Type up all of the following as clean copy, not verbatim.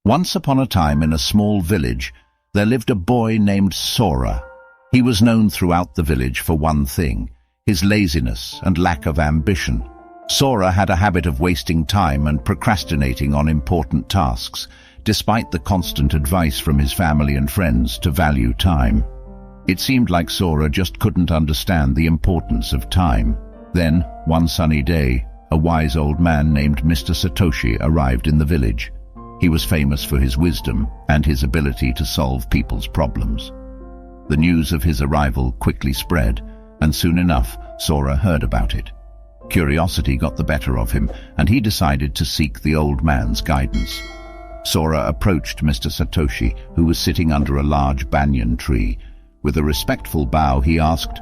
Once upon a time in a small village, there lived a boy named Sora. He was known throughout the village for one thing: his laziness and lack of ambition. Sora had a habit of wasting time and procrastinating on important tasks, despite the constant advice from his family and friends to value time. It seemed like Sora just couldn't understand the importance of time. Then, one sunny day, a wise old man named Mr. Satoshi arrived in the village. He was famous for his wisdom and his ability to solve people's problems. The news of his arrival quickly spread, and soon enough, Sora heard about it. Curiosity got the better of him, and he decided to seek the old man's guidance. Sora approached Mr. Satoshi, who was sitting under a large banyan tree. With a respectful bow, he asked,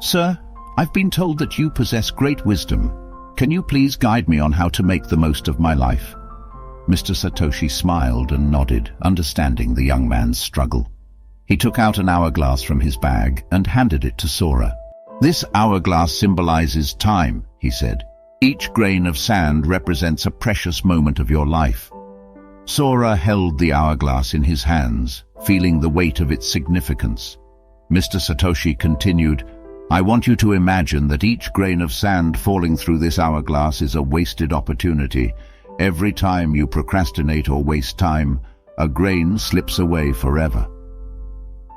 "Sir, I've been told that you possess great wisdom. Can you please guide me on how to make the most of my life?" Mr. Satoshi smiled and nodded, understanding the young man's struggle. He took out an hourglass from his bag and handed it to Sora. "This hourglass symbolizes time," he said. "Each grain of sand represents a precious moment of your life." Sora held the hourglass in his hands, feeling the weight of its significance. Mr. Satoshi continued, "I want you to imagine that each grain of sand falling through this hourglass is a wasted opportunity. Every time you procrastinate or waste time, a grain slips away forever."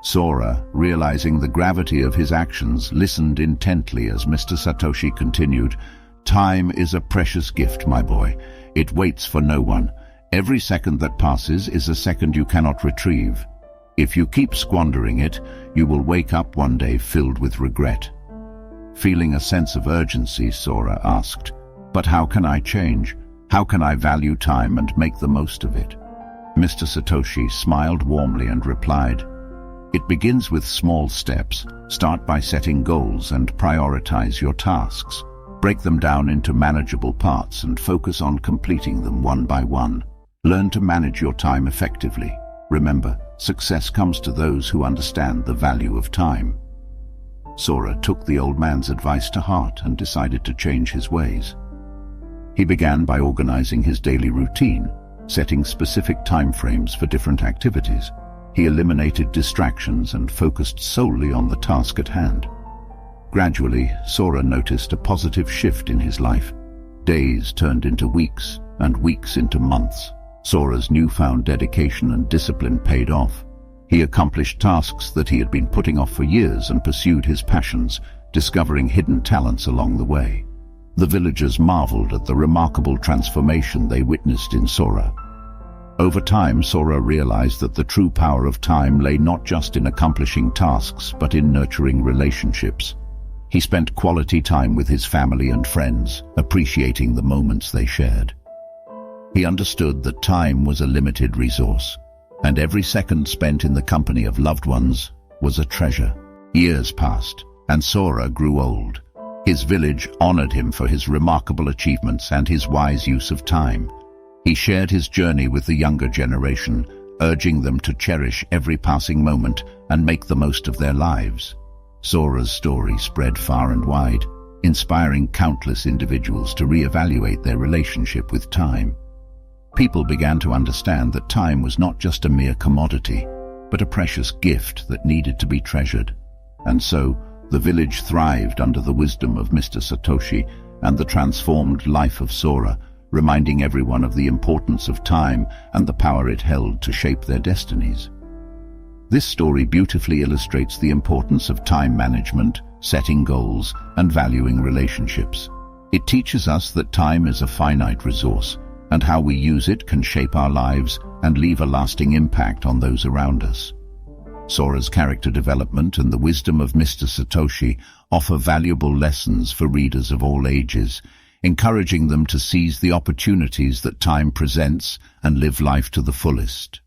Sora, realizing the gravity of his actions, listened intently as Mr. Satoshi continued, "Time is a precious gift, my boy. It waits for no one. Every second that passes is a second you cannot retrieve. If you keep squandering it, you will wake up one day filled with regret." Feeling a sense of urgency, Sora asked, "But how can I change? How can I value time and make the most of it?" Mr. Satoshi smiled warmly and replied, "It begins with small steps. Start by setting goals and prioritize your tasks. Break them down into manageable parts and focus on completing them one by one. Learn to manage your time effectively. Remember, success comes to those who understand the value of time." Sora took the old man's advice to heart and decided to change his ways. He began by organizing his daily routine, setting specific time frames for different activities. He eliminated distractions and focused solely on the task at hand. Gradually, Sora noticed a positive shift in his life. Days turned into weeks, and weeks into months. Sora's newfound dedication and discipline paid off. He accomplished tasks that he had been putting off for years and pursued his passions, discovering hidden talents along the way. The villagers marveled at the remarkable transformation they witnessed in Sora. Over time, Sora realized that the true power of time lay not just in accomplishing tasks, but in nurturing relationships. He spent quality time with his family and friends, appreciating the moments they shared. He understood that time was a limited resource, and every second spent in the company of loved ones was a treasure. Years passed, and Sora grew old. His village honored him for his remarkable achievements and his wise use of time. He shared his journey with the younger generation, urging them to cherish every passing moment and make the most of their lives. Sora's story spread far and wide, inspiring countless individuals to reevaluate their relationship with time. People began to understand that time was not just a mere commodity, but a precious gift that needed to be treasured. And so, the village thrived under the wisdom of Mr. Satoshi and the transformed life of Sora, reminding everyone of the importance of time and the power it held to shape their destinies. This story beautifully illustrates the importance of time management, setting goals, and valuing relationships. It teaches us that time is a finite resource, and how we use it can shape our lives and leave a lasting impact on those around us. Sora's character development and the wisdom of Mr. Satoshi offer valuable lessons for readers of all ages, encouraging them to seize the opportunities that time presents and live life to the fullest.